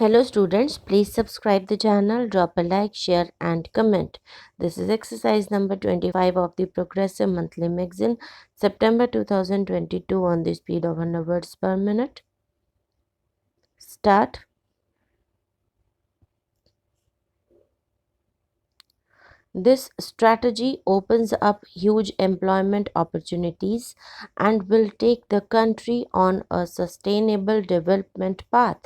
Hello students, please subscribe the channel, drop a like, share and comment. This is exercise number 25 of the Progressive Monthly Magazine, September 2022 on the speed of 100 words per minute. Start. This strategy opens up huge employment opportunities and will take the country on a sustainable development path.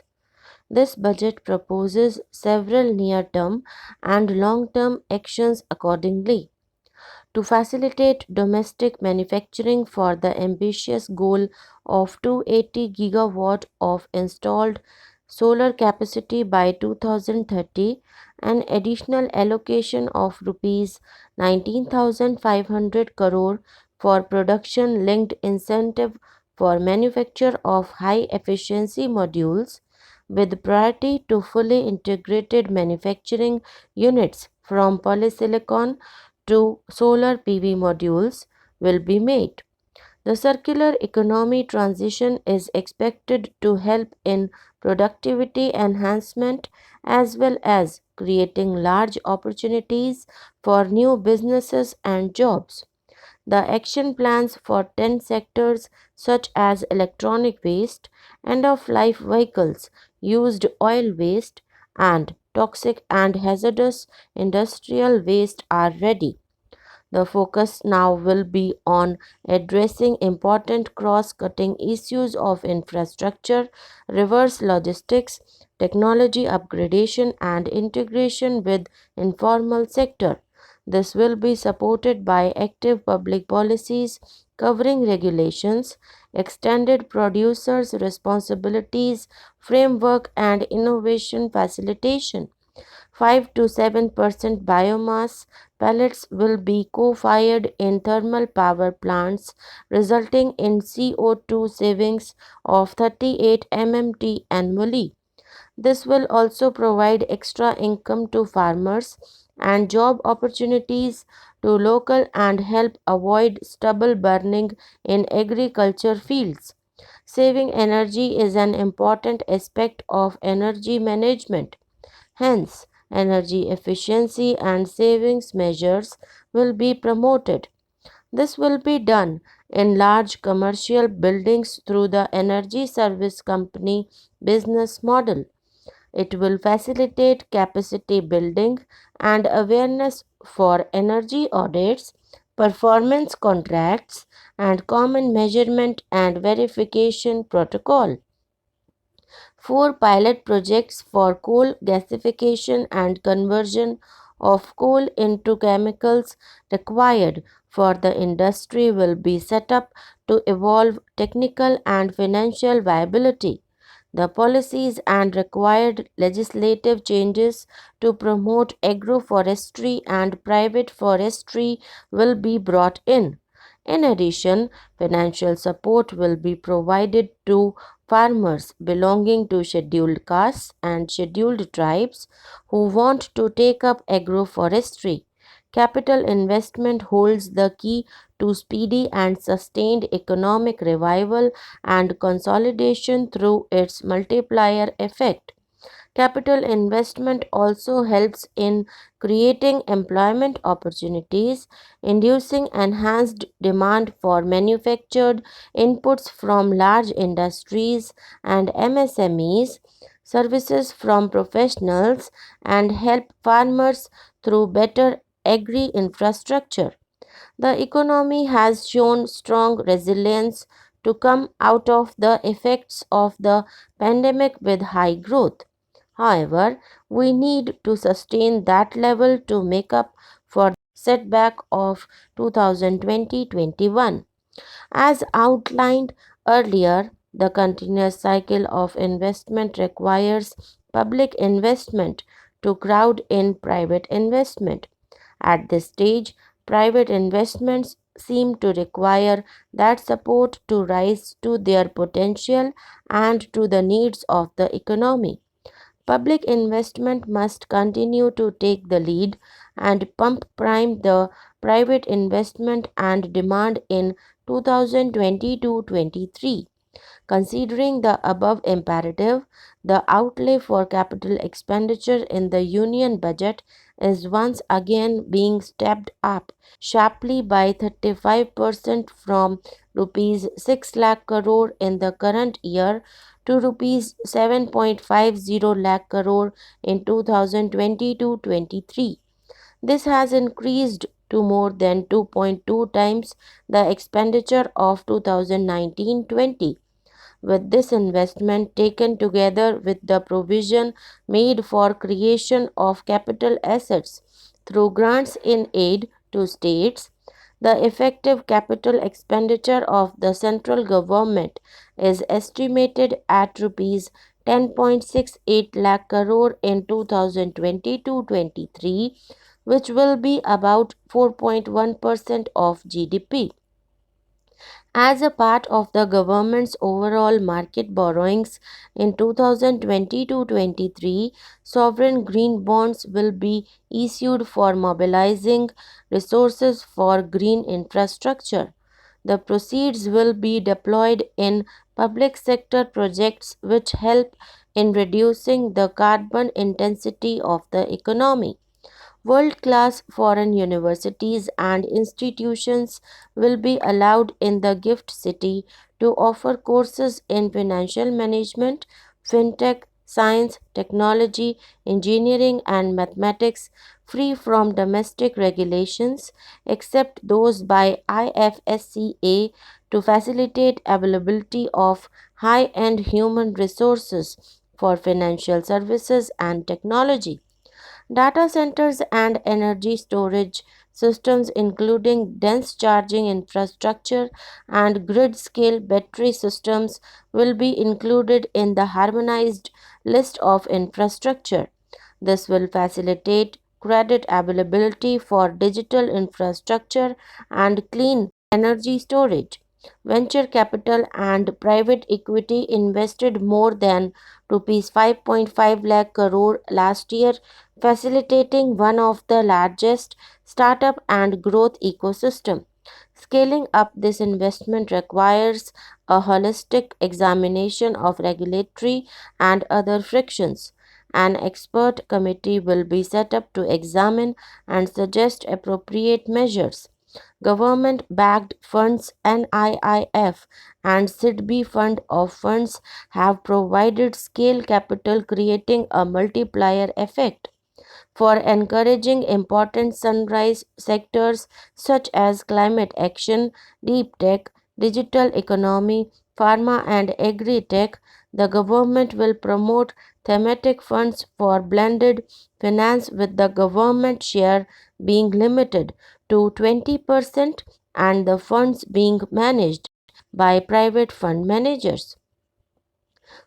This budget proposes several near-term and long-term actions accordingly. To facilitate domestic manufacturing for the ambitious goal of 280 gigawatt of installed solar capacity by 2030, an additional allocation of rupees 19,500 crore for production linked incentive for manufacture of high efficiency modules with priority to fully integrated manufacturing units from polysilicon to solar PV modules will be made. The circular economy transition is expected to help in productivity enhancement as well as creating large opportunities for new businesses and jobs. The action plans for 10 sectors such as electronic waste, end of life vehicles, used oil waste, and toxic and hazardous industrial waste are ready. The focus now will be on addressing important cross cutting issues of infrastructure, reverse logistics, technology upgradation, and integration with informal sector. This will be supported by active public policies covering regulations, extended producers' responsibilities, framework, and innovation facilitation. 5 to 7% biomass pellets will be co-fired in thermal power plants, resulting in CO2 savings of 38 MMT annually. This will also provide extra income to farmers and job opportunities to local and help avoid stubble burning in agriculture fields. Saving energy is an important aspect of energy management. Hence, energy efficiency and savings measures will be promoted. This will be done in large commercial buildings through the Energy Service Company business model. It will facilitate capacity building and awareness for energy audits, performance contracts, and common measurement and verification protocol. 4 pilot projects for coal gasification and conversion of coal into chemicals required for the industry will be set up to evolve technical and financial viability. The policies and required legislative changes to promote agroforestry and private forestry will be brought in. In addition, financial support will be provided to farmers belonging to scheduled castes and scheduled tribes who want to take up agroforestry. Capital investment holds the key to speedy and sustained economic revival and consolidation through its multiplier effect. Capital investment also helps in creating employment opportunities, inducing enhanced demand for manufactured inputs from large industries and MSMEs, services from professionals, and help farmers through better agri infrastructure. The economy has shown strong resilience to come out of the effects of the pandemic with high growth. However, we need to sustain that level to make up for the setback of 2020-21. As outlined earlier, the continuous cycle of investment requires public investment to crowd in private investment. At this stage, private investments seem to require that support to rise to their potential and to the needs of the economy. Public investment must continue to take the lead and pump prime the private investment and demand in 2022-23. Considering the above imperative, the outlay for capital expenditure in the union budget is once again being stepped up sharply by 35% from rupees 6 lakh crore in the current year to rupees 7.50 lakh crore in 2022-23. This has increased to more than 2.2 times the expenditure of 2019-20. With this investment taken together with the provision made for creation of capital assets through grants in aid to states, the effective capital expenditure of the central government is estimated at rupees 10.68 lakh crore in 2022-23, which will be about 4.1% of GDP. As a part of the government's overall market borrowings in 2022-23, sovereign green bonds will be issued for mobilizing resources for green infrastructure. The proceeds will be deployed in public sector projects which help in reducing the carbon intensity of the economy. World class foreign universities and institutions will be allowed in the gift city to offer courses in financial management, fintech, science, technology, engineering, and mathematics free from domestic regulations except those by IFSCA to facilitate availability of high end human resources for financial services and technology. Data centers and energy storage systems, including dense charging infrastructure and grid scale battery systems, will be included in the harmonized list of infrastructure. This will facilitate credit availability for digital infrastructure and clean energy storage. Venture capital and private equity invested more than rupees 5.5 lakh crore last year, facilitating one of the largest startup and growth ecosystem. Scaling up this investment requires a holistic examination of regulatory and other frictions. An expert committee will be set up to examine and suggest appropriate measures. Government backed funds NIIF and SIDBI fund of funds have provided scale capital, creating a multiplier effect for encouraging important sunrise sectors such as climate action, deep tech, digital economy, pharma, and agri tech. The government will promote thematic funds for blended finance, with the government share being limited to 20% and the funds being managed by private fund managers.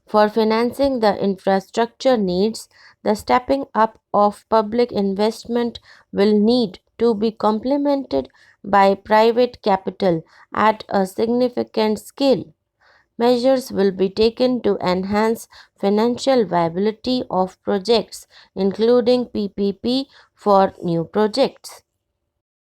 For financing the infrastructure needs, the stepping up of public investment will need to be complemented by private capital at a significant scale. Measures will be taken to enhance financial viability of projects, including PPP for new projects.